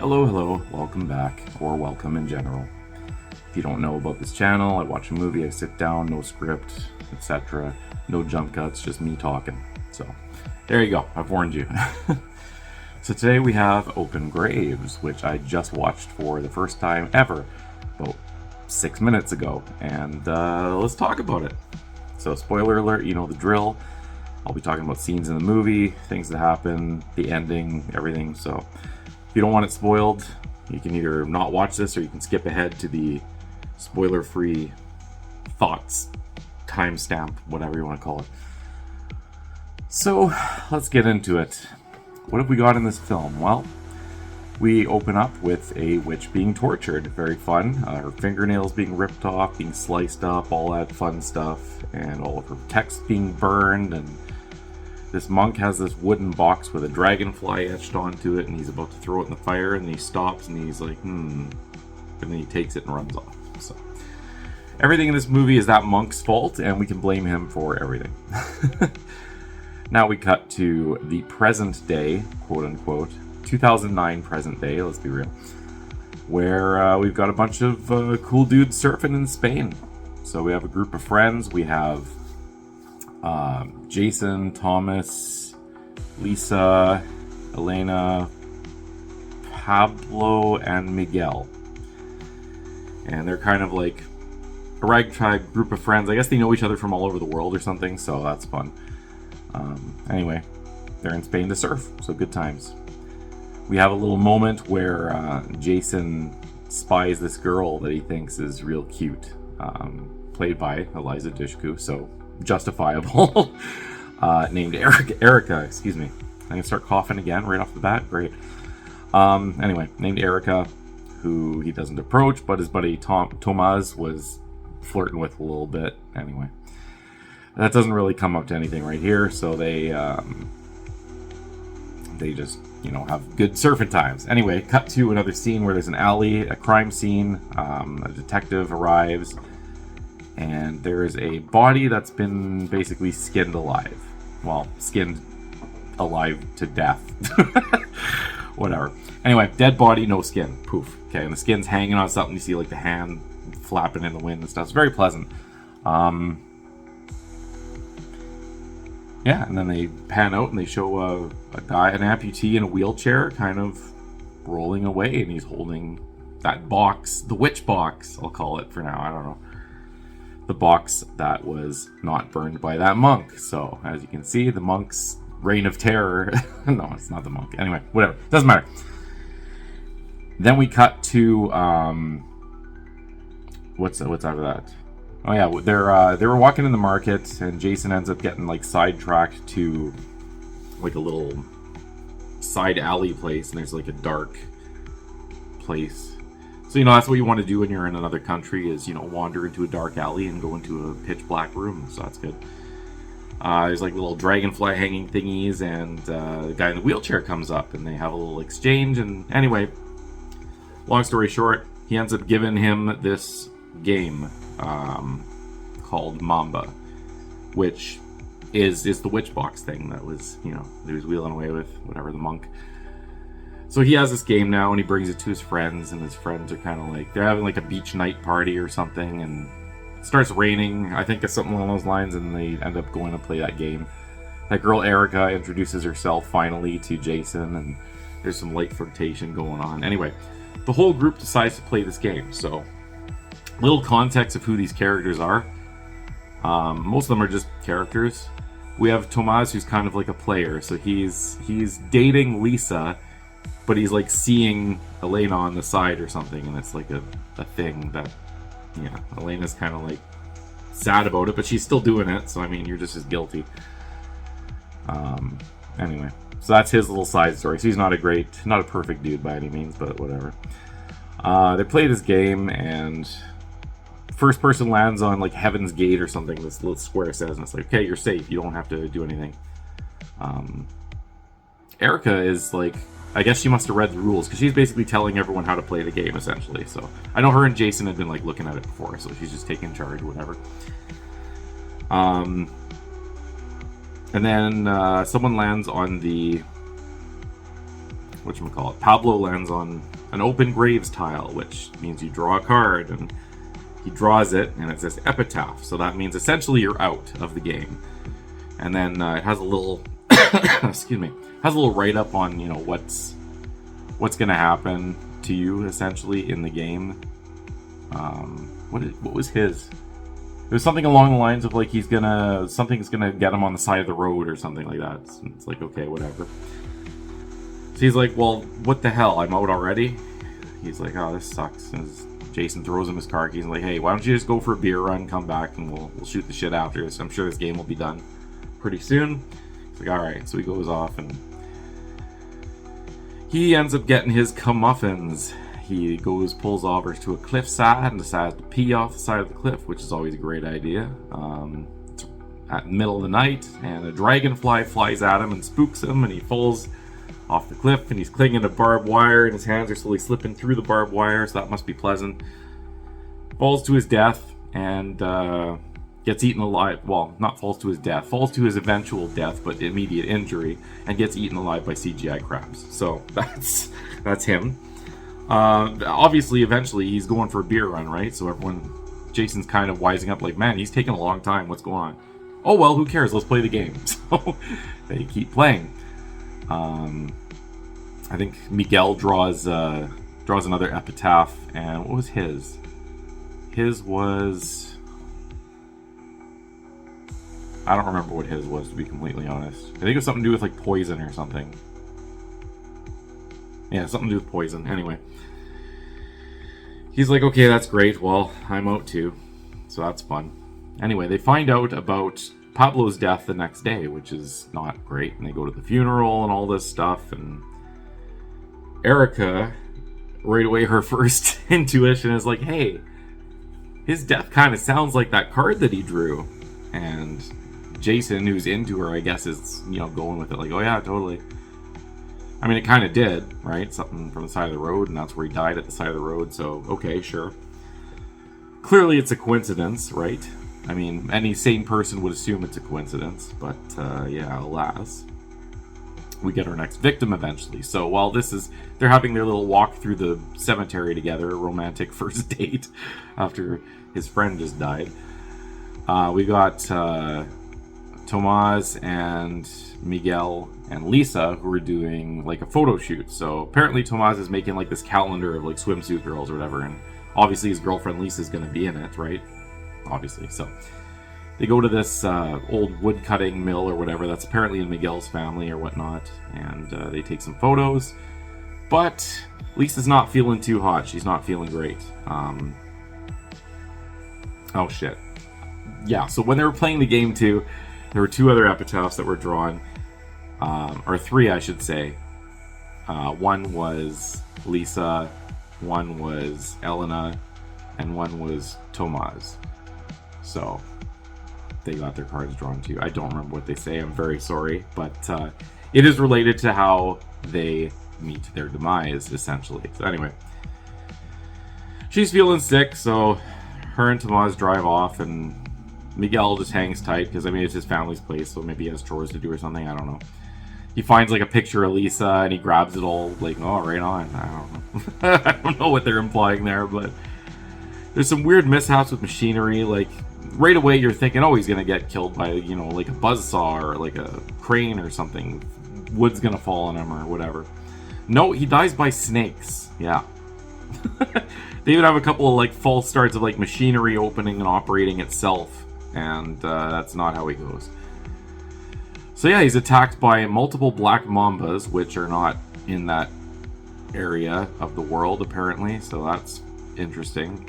Hello, welcome back, or welcome in general. If you don't know about this channel, I watch a movie, I sit down, no script, etc. No jump cuts, just me talking. So, there you go, I've warned you. So today we have Open Graves, which I just watched for the first time ever, about 6 minutes ago, and let's talk about it. So, spoiler alert, you know the drill. I'll be talking about scenes in the movie, things that happen, the ending, everything, so if you don't want it spoiled, you can either not watch this or you can skip ahead to the spoiler-free thoughts timestamp, whatever you want to call it. So, let's get into it. What have we got in this film? Well, we open up with a witch being tortured. Very fun. Her fingernails being ripped off, being sliced up, all that fun stuff, and all of her text being burned, and this monk has this wooden box with a dragonfly etched onto it, and he's about to throw it in the fire, and he stops, and he's like, and then he takes it and runs off. So, everything in this movie is that monk's fault, and we can blame him for everything. Now we cut to the present day, quote-unquote, 2009 present day, let's be real, where we've got a bunch of cool dudes surfing in Spain. So we have a group of friends, we have Jason, Thomas, Lisa, Elena, Pablo, and Miguel. And they're kind of like a ragtag group of friends. I guess they know each other from all over the world or something, so that's fun. Anyway, they're in Spain to surf, so good times. We have a little moment where Jason spies this girl that he thinks is real cute, played by Eliza Dushku, so justifiable. Named Erica, excuse me. I'm gonna start coughing again right off the bat. Great. Anyway, named Erica, who he doesn't approach, but his buddy Tomas was flirting with a little bit. Anyway, that doesn't really come up to anything right here, so they just, have good surfing times. Anyway, cut to another scene where there's an alley, a crime scene. A detective arrives, and there is a body that's been basically skinned alive. Well, skinned alive to death. Whatever. Anyway, dead body, no skin. Poof. Okay, and the skin's hanging on something. You see, like, the hand flapping in the wind and stuff. It's very pleasant. Yeah, and then they pan out and they show a guy, an amputee in a wheelchair, kind of rolling away, and he's holding that box, the witch box, I'll call it for now, I don't know. The box that was not burned by that monk. So, as you can see, the monk's reign of terror... No, it's not the monk. Anyway, whatever. Doesn't matter. Then we cut to... What's after that? Oh yeah, they were walking in the market, and Jason ends up getting, like, sidetracked to, like, a little side alley place, and there's, like, a dark place. So, that's what you want to do when you're in another country is, wander into a dark alley and go into a pitch black room. So that's good. There's like little dragonfly hanging thingies, and the guy in the wheelchair comes up, and they have a little exchange. And anyway, long story short, he ends up giving him this game called Mamba, which is the witch box thing that was, he was wheeling away with, whatever, the monk. So he has this game now, and he brings it to his friends, and his friends are kind of like, they're having like a beach night party or something, and it starts raining, I think it's something along those lines, and they end up going to play that game. That girl Erica introduces herself finally to Jason, and there's some light flirtation going on. Anyway, the whole group decides to play this game, so little context of who these characters are. Most of them are just characters. We have Tomas, who's kind of like a player, so he's dating Lisa, but he's like seeing Elena on the side or something, and it's like a thing that, Elena's kind of like sad about it, but she's still doing it, so I mean, you're just as guilty. Anyway, so that's his little side story. So he's not a perfect dude by any means, but whatever. They play this game, and first person lands on like Heaven's Gate or something, this little square says, and it's like, okay, you're safe, you don't have to do anything. Erica is like, I guess she must have read the rules, because she's basically telling everyone how to play the game, essentially. So I know her and Jason had been like looking at it before, so she's just taking charge, whatever. And then someone lands on the whatchamacallit, Pablo lands on an open graves tile, which means you draw a card, and he draws it, and it says epitaph. So that means essentially you're out of the game. And then it has a little, excuse me, has a little write-up on, you know, what's going to happen to you essentially in the game. What was his? It was something along the lines of like something's gonna get him on the side of the road or something like that. It's like, okay, whatever. So he's like, well, what the hell? I'm out already? He's like, oh, this sucks. And Jason throws him his car keys and like, hey, why don't you just go for a beer run, come back, and we'll shoot the shit after this. I'm sure this game will be done pretty soon. He's like, alright, so he goes off and he ends up getting his comeuppance. He pulls over to a cliffside and decides to pee off the side of the cliff, which is always a great idea. It's at the middle of the night, and a dragonfly flies at him and spooks him, and he falls off the cliff, and he's clinging to barbed wire, and his hands are slowly slipping through the barbed wire, so that must be pleasant. Falls to his death, and gets eaten alive. Well, not falls to his death, falls to his eventual death, but immediate injury, and gets eaten alive by CGI crabs. So that's him. Obviously, eventually, he's going for a beer run, right? So Jason's kind of wising up like, man, he's taking a long time. What's going on? Oh, well, who cares? Let's play the game. So they keep playing. I think Miguel draws another epitaph, and what was his? His was... I don't remember what his was, to be completely honest. I think it was something to do with, like, poison or something. Yeah, something to do with poison. Anyway. He's like, okay, that's great. Well, I'm out too. So that's fun. Anyway, they find out about Pablo's death the next day, which is not great. And they go to the funeral and all this stuff. And Erica, right away, her first intuition is like, hey, his death kind of sounds like that card that he drew. And Jason, who's into her, I guess, is, you know, going with it like, oh yeah, totally. I mean, it kind of did, right? Something from the side of the road, and that's where he died, at the side of the road, so, okay, sure. Clearly it's a coincidence, right? I mean, any sane person would assume it's a coincidence, but, yeah, alas. We get our next victim eventually. So while they're having their little walk through the cemetery together, a romantic first date, after his friend just died. We got Tomas and Miguel and Lisa, who are doing like a photo shoot. So apparently Tomas is making like this calendar of like swimsuit girls or whatever, and obviously his girlfriend Lisa is going to be in it, right? Obviously. So they go to this old wood cutting mill or whatever that's apparently in Miguel's family or whatnot, and they take some photos. But Lisa's not feeling too hot. She's not feeling great. Oh shit. Yeah, so when they were playing the game too, there were two other epitaphs that were drawn. Or three, I should say. One was Lisa, one was Elena, and one was Tomas. So they got their cards drawn too. I don't remember what they say. I'm very sorry, but it is related to how they meet their demise, essentially. So anyway, she's feeling sick, so her and Tomas drive off, and Miguel just hangs tight because, I mean, it's his family's place, so maybe he has chores to do or something. I don't know. He finds like a picture of Lisa and he grabs it all, like, oh, right on. I don't know. I don't know what they're implying there, but there's some weird mishaps with machinery. Like, right away you're thinking, oh, he's gonna get killed by, you know, like a buzzsaw or like a crane or something. Wood's gonna fall on him or whatever. No, he dies by snakes. Yeah. They even have a couple of like false starts of like machinery opening and operating itself, and that's not how he goes. So yeah, he's attacked by multiple black mambas, which are not in that area of the world, apparently, so that's interesting.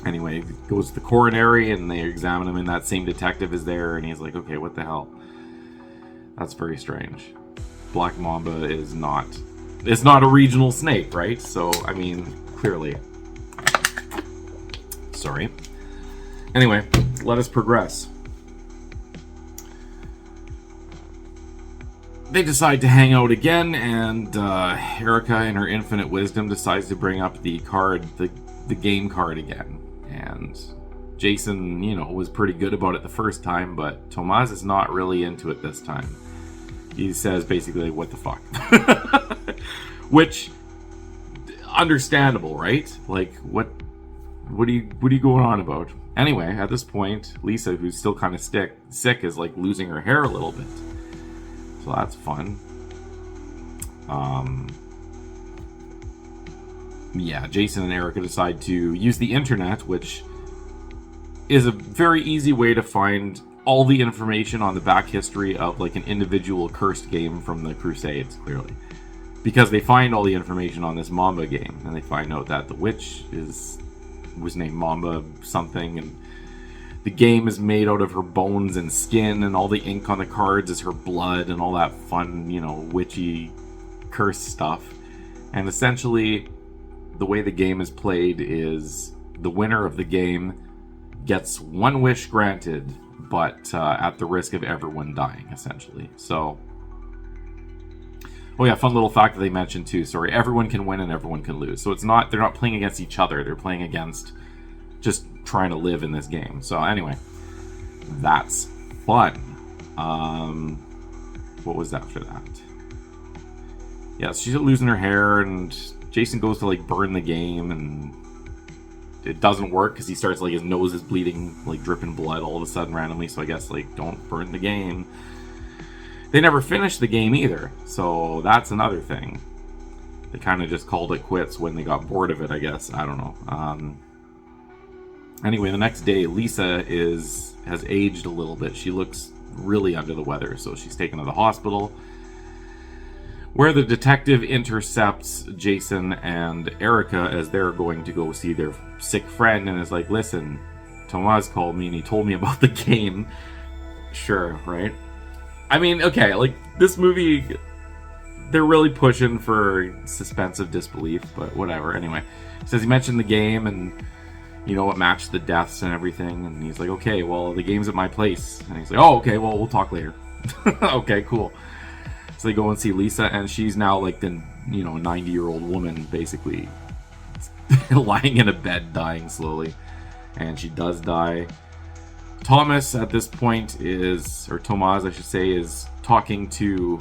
Anyway, he goes to the coronary, and they examine him, and that same detective is there, and he's like, okay, what the hell? That's very strange. Black mamba is not... It's not a regional snake, right? So, I mean, clearly. Sorry. Anyway, let us progress. They decide to hang out again, and Erica, in her infinite wisdom, decides to bring up the card, the game card again. And Jason, you know, was pretty good about it the first time, but Tomas is not really into it this time. He says basically, what the fuck? Which, understandable, right? Like, what are you going on about? Anyway, at this point, Lisa, who's still kind of sick, is like losing her hair a little bit. So that's fun. Yeah, Jason and Erica decide to use the internet, which is a very easy way to find all the information on the back history of like an individual cursed game from the Crusades, clearly. Because they find all the information on this Mamba game, and they find out that the witch was named Mamba something, and the game is made out of her bones and skin, and all the ink on the cards is her blood, and all that fun, witchy curse stuff. And essentially, the way the game is played is the winner of the game gets one wish granted, but at the risk of everyone dying, essentially. So, oh yeah, fun little fact that they mentioned too. Sorry, everyone can win and everyone can lose. So they're not playing against each other. They're playing against just trying to live in this game. So anyway, that's fun. What was after that? Yeah, so she's losing her hair, and Jason goes to like burn the game, and it doesn't work because he starts like his nose is bleeding, like dripping blood all of a sudden randomly. So I guess like don't burn the game. They never finished the game either, so that's another thing. They kind of just called it quits when they got bored of it, I guess. I don't know. Anyway, the next day, Lisa has aged a little bit. She looks really under the weather, so she's taken to the hospital, where the detective intercepts Jason and Erica as they're going to go see their sick friend, and is like, listen, Tomas called me and he told me about the game. Sure, right? I mean, okay, like, this movie, they're really pushing for suspense of disbelief, but whatever. Anyway, he says he mentioned the game, and it matched the deaths and everything, and he's like, okay, well, the game's at my place. And he's like, oh, okay, well, we'll talk later. Okay, cool. So they go and see Lisa, and she's now like the 90-year-old woman, basically lying in a bed, dying slowly. And she does die. Thomas at this point Tomas, I should say, is talking to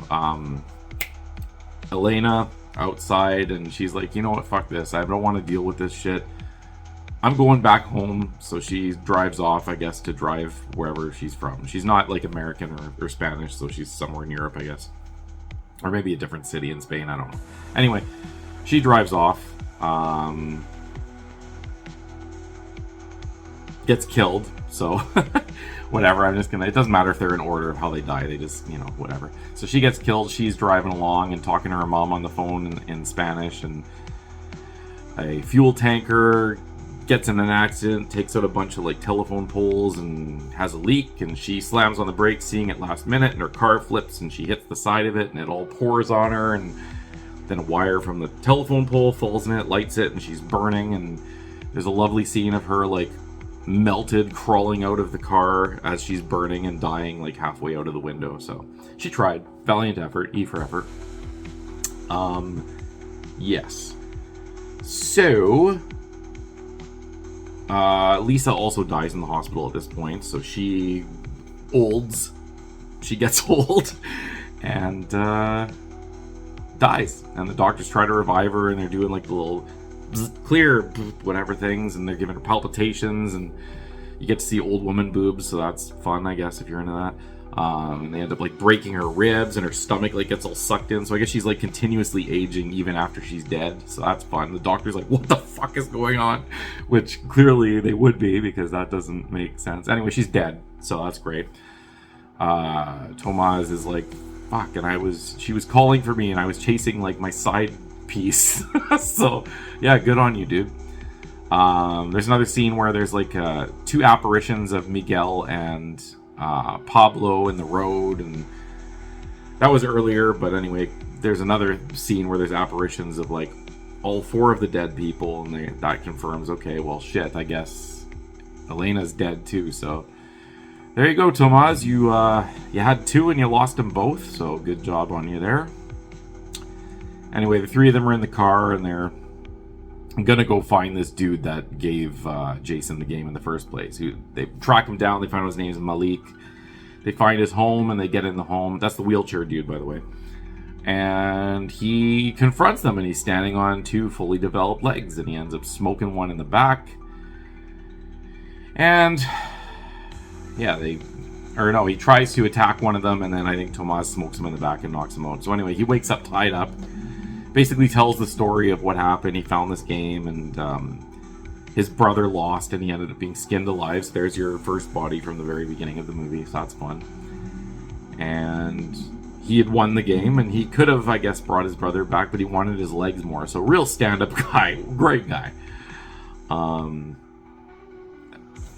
Elena outside, and she's like, you know what, fuck this, I don't want to deal with this shit, I'm going back home. So she drives off, I guess, to drive wherever she's from. She's not like American or Spanish, so she's somewhere in Europe, I guess. Or maybe a different city in Spain, I don't know. Anyway, she drives off. Gets killed, so whatever. It doesn't matter if they're in order of how they die, they just, whatever. So she gets killed, she's driving along and talking to her mom on the phone in Spanish, and a fuel tanker gets in an accident, takes out a bunch of like telephone poles and has a leak, and she slams on the brakes seeing it last minute, and her car flips and she hits the side of it, and it all pours on her, and then a wire from the telephone pole falls in it, lights it, and she's burning. And there's a lovely scene of her like melted, crawling out of the car as she's burning and dying like halfway out of the window. So she tried. Valiant effort. E for effort. Yes. So Lisa also dies in the hospital at this point, so she gets old and dies. And the doctors try to revive her, and they're doing like the little clear whatever things, and they're giving her palpitations, and you get to see old woman boobs, so that's fun, I guess, if you're into that. And they end up like breaking her ribs, and her stomach like gets all sucked in, so I guess she's like continuously aging even after she's dead, so that's fun. The doctor's like, what the fuck is going on? Which clearly they would be, because that doesn't make sense. Anyway, she's dead, so that's great. Tomas is like, fuck, and she was calling for me, and I was chasing like my side piece. So yeah, good on you, dude. There's another scene where there's like two apparitions of Miguel and Pablo in the road, and that was earlier, but anyway, there's another scene where there's apparitions of like all four of the dead people, and that confirms, okay, well shit, I guess Elena's dead too. So there you go, Tomas, you had two and you lost them both, so good job on you there. Anyway, the three of them are in the car, and they're gonna go find this dude that gave Jason the game in the first place. They track him down, they find out his name's Malik. They find his home, and they get in the home. That's the wheelchair dude, by the way. And he confronts them, and he's standing on 2 fully developed legs, and he ends up smoking one in the back. And yeah, he tries to attack one of them, and then I think Tomas smokes him in the back and knocks him out. So anyway, he wakes up tied up, basically tells the story of what happened. He found this game, and his brother lost, and he ended up being skinned alive. So there's your first body from the very beginning of the movie, so that's fun. And he had won the game, and he could have, I guess, brought his brother back, but he wanted his legs more. So real stand-up guy, great guy.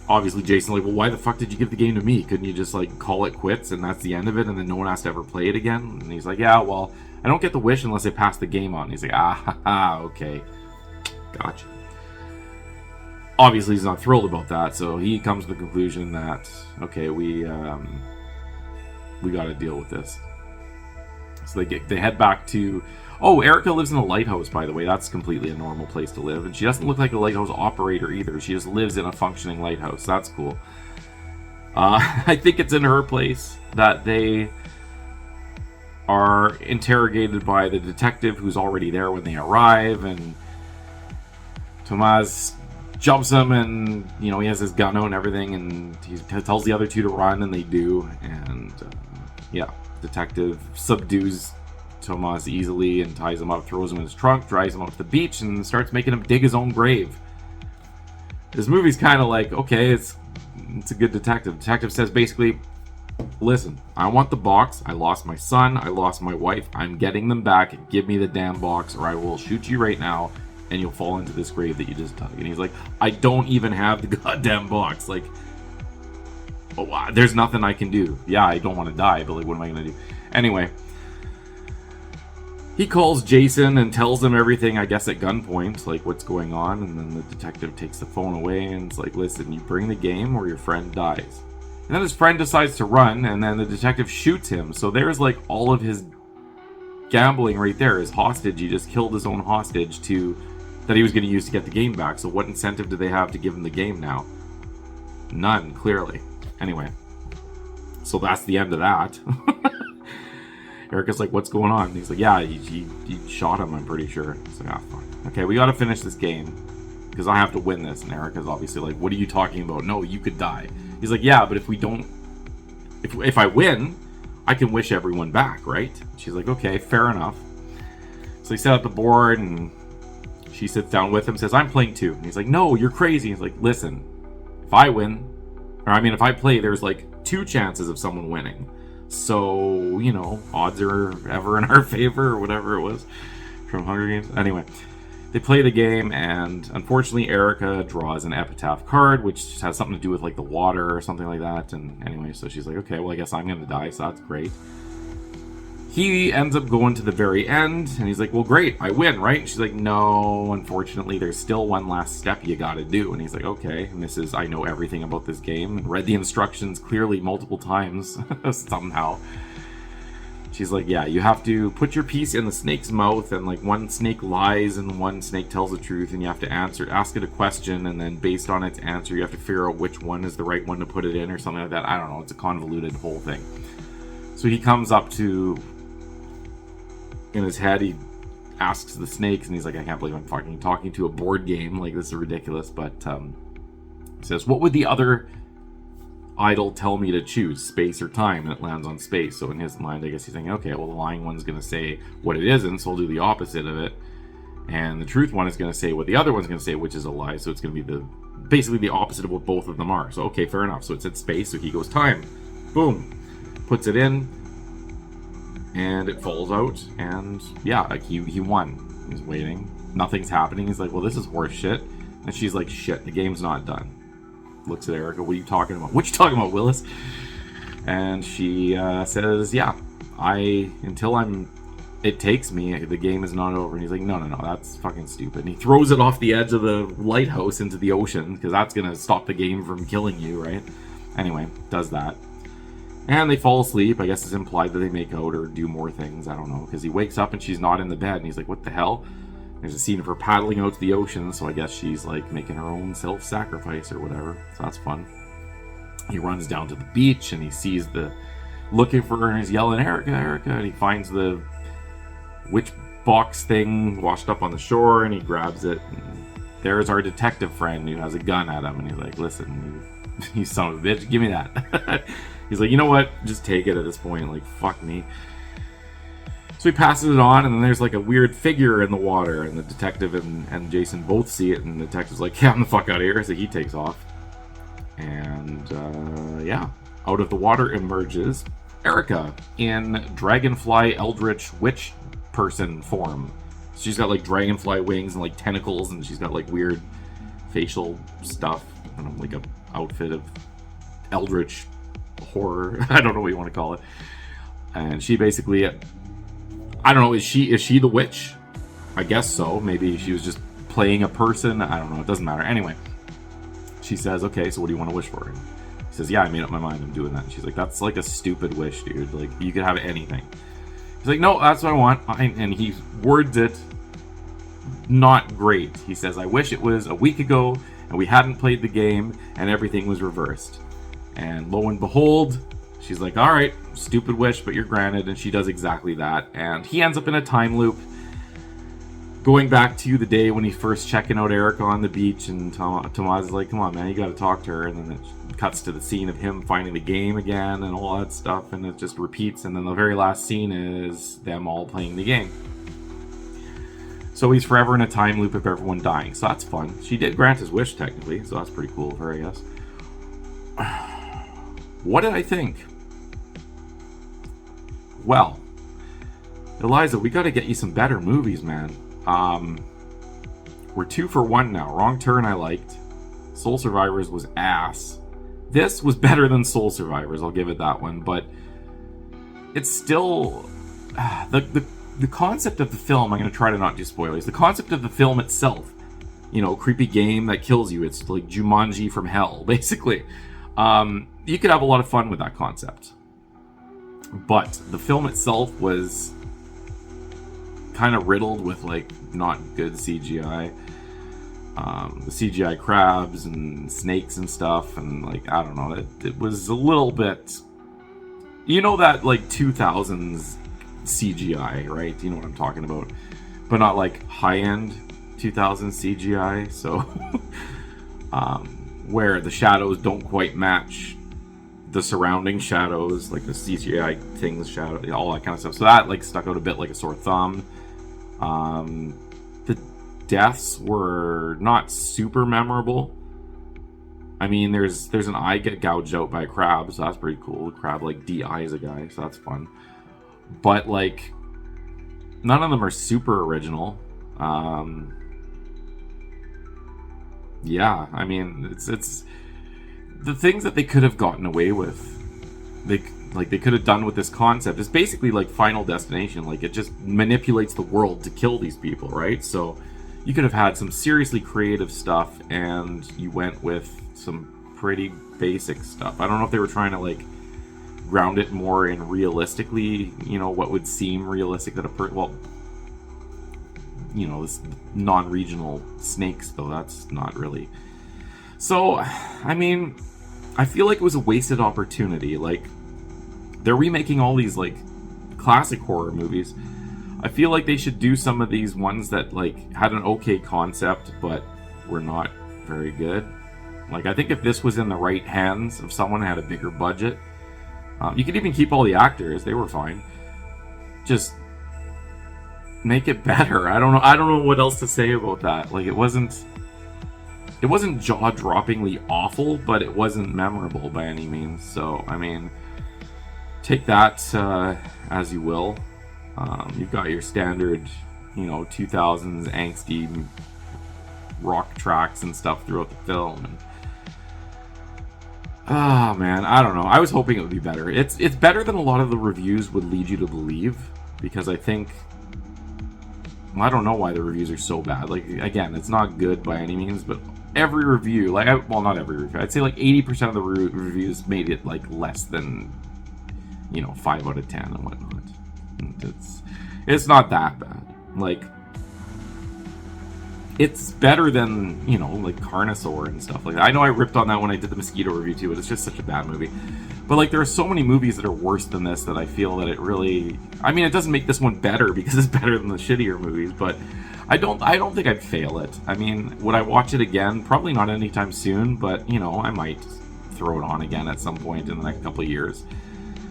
Obviously, Jason's like, well, why the fuck did you give the game to me? Couldn't you just, like, call it quits and that's the end of it, and then no one has to ever play it again? And he's like, yeah, well, I don't get the wish unless I pass the game on. And he's like, okay. Gotcha. Obviously, he's not thrilled about that, so he comes to the conclusion that, okay, we got to deal with this. So they head back to... Oh, Erica lives in a lighthouse, by the way. That's completely a normal place to live. And she doesn't look like a lighthouse operator either. She just lives in a functioning lighthouse. That's cool. I think it's in her place that they are interrogated by the detective who's already there when they arrive. And Tomas jumps him, and, you know, he has his gun out and everything. And he tells the other 2 to run, and they do. And, yeah, detective subdues Tomas easily and ties him up, throws him in his trunk, drives him up to the beach, and starts making him dig his own grave. This movie's kind of like, okay, it's a good detective. Detective says basically, listen, I want the box. I lost my son. I lost my wife. I'm getting them back. Give me the damn box, or I will shoot you right now, and you'll fall into this grave that you just dug. And he's like, I don't even have the goddamn box. Like, oh, there's nothing I can do. Yeah, I don't want to die, but like, what am I going to do? Anyway, he calls Jason and tells him everything, I guess, at gunpoint, like what's going on. And then the detective takes the phone away and it's like, listen, you bring the game or your friend dies. And then his friend decides to run, and then the detective shoots him. So there's like all of his gambling right there. His hostage, he just killed his own hostage that he was going to use to get the game back. So what incentive do they have to give him the game now? None, clearly. Anyway, so that's the end of that. Erica's like, what's going on? And he's like, yeah, he shot him, I'm pretty sure. He's like, fuck. Okay, we gotta finish this game, because I have to win this. And Erica's obviously like, what are you talking about? No, you could die. He's like, yeah, but if we don't... If I win, I can wish everyone back, right? She's like, okay, fair enough. So they set up the board, and she sits down with him, says, I'm playing too. And he's like, no, you're crazy. He's like, listen, if I win... Or, I mean, if I play, there's like 2 chances of someone winning. So, you know, odds are ever in our favor, or whatever it was from Hunger Games. Anyway, they play the game, and unfortunately Erica draws an epitaph card, which has something to do with like the water or something like that. And anyway, so she's like, okay, well, I guess I'm gonna die, so that's great. He ends up going to the very end, and he's like, well, great, I win, right? And she's like, no, unfortunately, there's still one last step you gotta do. And he's like, okay, and this is, I know everything about this game, and read the instructions clearly multiple times, somehow. She's like, yeah, you have to put your piece in the snake's mouth, and like one snake lies and one snake tells the truth, and you have to ask it a question, and then based on its answer, you have to figure out which one is the right one to put it in, or something like that. I don't know, it's a convoluted whole thing. So he comes up to... In his head, he asks the snakes, and he's like, I can't believe I'm fucking talking to a board game. Like, this is ridiculous. But he says, what would the other idol tell me to choose, space or time? And it lands on space. So in his mind, I guess he's thinking, okay, well, the lying one's going to say what it isn't, so I'll do the opposite of it. And the truth one is going to say what the other one's going to say, which is a lie. So it's going to be basically the opposite of what both of them are. So, okay, fair enough. So it's at space, so he goes time. Boom. Puts it in. And it falls out, and yeah, like he won. He's waiting. Nothing's happening. He's like, well, this is horse shit. And she's like, shit, the game's not done. Looks at Erica, what are you talking about? What you talking about, Willis? And she says, yeah, it takes me, the game is not over. And he's like, no, that's fucking stupid. And he throws it off the edge of the lighthouse into the ocean, because that's going to stop the game from killing you, right? Anyway, does that. And they fall asleep. I guess it's implied that they make out or do more things. I don't know. Because he wakes up and she's not in the bed. And he's like, what the hell? There's a scene of her paddling out to the ocean. So I guess she's like making her own self-sacrifice or whatever. So that's fun. He runs down to the beach and he sees looking for her, and he's yelling, Erica, Erica. And he finds the witch box thing washed up on the shore, and he grabs it. And there's our detective friend who has a gun at him, and he's like, listen, you son of a bitch, give me that. He's like, you know what? Just take it at this point. Like, fuck me. So he passes it on, and then there's like a weird figure in the water, and the detective and Jason both see it, and the detective's like, yeah, I'm the fuck out of here. So he takes off. And, yeah. Out of the water emerges Erica in Dragonfly Eldritch Witch person form. She's got like dragonfly wings and like tentacles, and she's got like weird facial stuff. I don't know, like a outfit of Eldritch horror. I don't know what you want to call it. And she basically, I don't know, is she the witch? I guess so. Maybe she was just playing a person. I don't know. It doesn't matter. Anyway, she says, okay, so what do you want to wish for? And he says, yeah, I made up my mind. I'm doing that. And she's like, that's like a stupid wish, dude. Like, you could have anything. He's like, no, that's what I want. And he words it not great. He says, I wish it was a week ago and we hadn't played the game and everything was reversed. And lo and behold, she's like, all right, stupid wish, but you're granted. And she does exactly that. And he ends up in a time loop, going back to the day when he's first checking out Erica on the beach. And Tomas is like, come on, man, you got to talk to her. And then it cuts to the scene of him finding the game again and all that stuff. And it just repeats. And then the very last scene is them all playing the game. So he's forever in a time loop of everyone dying. So that's fun. She did grant his wish, technically. So that's pretty cool of her, I guess. What did I think? Well, Eliza, we got to get you some better movies, man. We're 2 for 1 now. Wrong Turn I liked. Soul Survivors was ass. This was better than Soul Survivors, I'll give it that one. But it's still... The concept of the film, I'm going to try to not do spoilers. The concept of the film itself, you know, creepy game that kills you. It's like Jumanji from hell, basically. You could have a lot of fun with that concept. But the film itself was kind of riddled with, like, not good CGI. The CGI crabs and snakes and stuff. And, like, I don't know. It was a little bit... You know that, like, 2000s... CGI, right? You know what I'm talking about, but not like high-end 2000 CGI. So where the shadows don't quite match the surrounding shadows, like the CGI things, shadow, all that kind of stuff. So that like stuck out a bit like a sore thumb. The deaths were not super memorable. I mean, there's an eye get gouged out by a crab, so that's pretty cool. The crab like de-eyes a guy, so that's fun. But, like, none of them are super original. Yeah, I mean, it's the things that they could have gotten away with. They could have done with this concept. It's basically like Final Destination. Like, it just manipulates the world to kill these people, right? So you could have had some seriously creative stuff, and you went with some pretty basic stuff. I don't know if they were trying to, like, ground it more in realistically, you know, what would seem realistic that well, you know, this non-regional snakes, though, that's not really. So, I mean, I feel like it was a wasted opportunity. Like, they're remaking all these, like, classic horror movies. I feel like they should do some of these ones that, like, had an okay concept, but were not very good. Like, I think if this was in the right hands, if someone had a bigger budget, you could even keep all the actors; they were fine. Just make it better. I don't know what else to say about that. Like, it wasn't jaw-droppingly awful, but it wasn't memorable by any means. So, I mean, take that as you will. You've got your standard, you know, 2000s angsty rock tracks and stuff throughout the film. And, oh man, I don't know. I was hoping it would be better. It's better than a lot of the reviews would lead you to believe, because I think, well, I don't know why the reviews are so bad. Like, again, it's not good by any means, but every review, like, well, not every review, I'd say like 80% of the reviews made it like less than, you know, 5 out of 10 and whatnot. And it's not that bad. Like, it's better than, you know, like Carnosaur and stuff like that. I know I ripped on that when I did the Mosquito review too, but it's just such a bad movie. But like, there are so many movies that are worse than this that I feel that it really, I mean, it doesn't make this one better because it's better than the shittier movies, but I don't think I'd fail it. I mean, would I watch it again? Probably not anytime soon, but you know, I might throw it on again at some point in the next couple of years.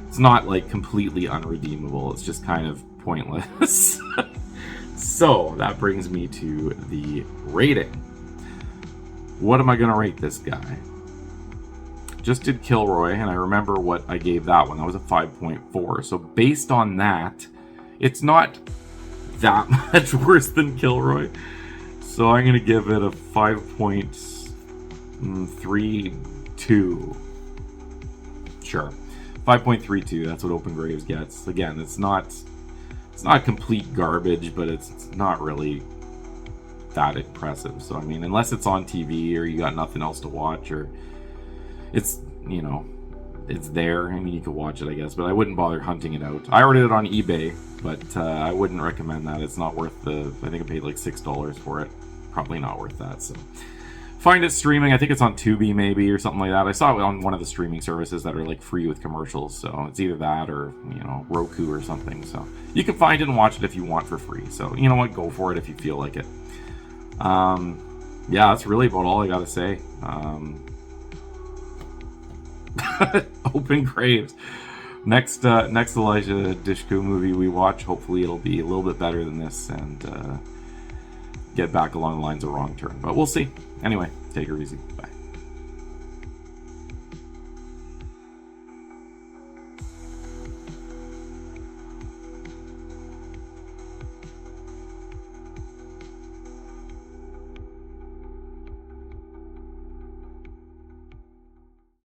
It's not like completely unredeemable. It's just kind of pointless. So that brings me to the rating. What am I going to rate this guy? Just did Kilroy, and I remember what I gave that one. That was a 5.4. So based on that, it's not that much worse than Kilroy. So I'm going to give it a 5.32. Sure. 5.32. That's what Open Graves gets. Again, it's not complete garbage, but it's not really that impressive. So I mean, unless it's on TV or you got nothing else to watch, or it's, you know, it's there. I mean, you could watch it, I guess, but I wouldn't bother hunting it out. I ordered it on eBay, but I wouldn't recommend that. It's not worth the, I think I paid like $6 for it. Probably not worth that. So find it streaming. I think it's on Tubi maybe or something like that. I saw it on one of the streaming services that are like free with commercials. So it's either that or, you know, Roku or something. So you can find it and watch it if you want for free. So you know what, go for it if you feel like it. Yeah, that's really about all I gotta say. Open Graves. Next Eliza Dushku movie we watch, hopefully it'll be a little bit better than this and get back along the lines of Wrong Turn. But we'll see. Anyway, take her easy. Bye.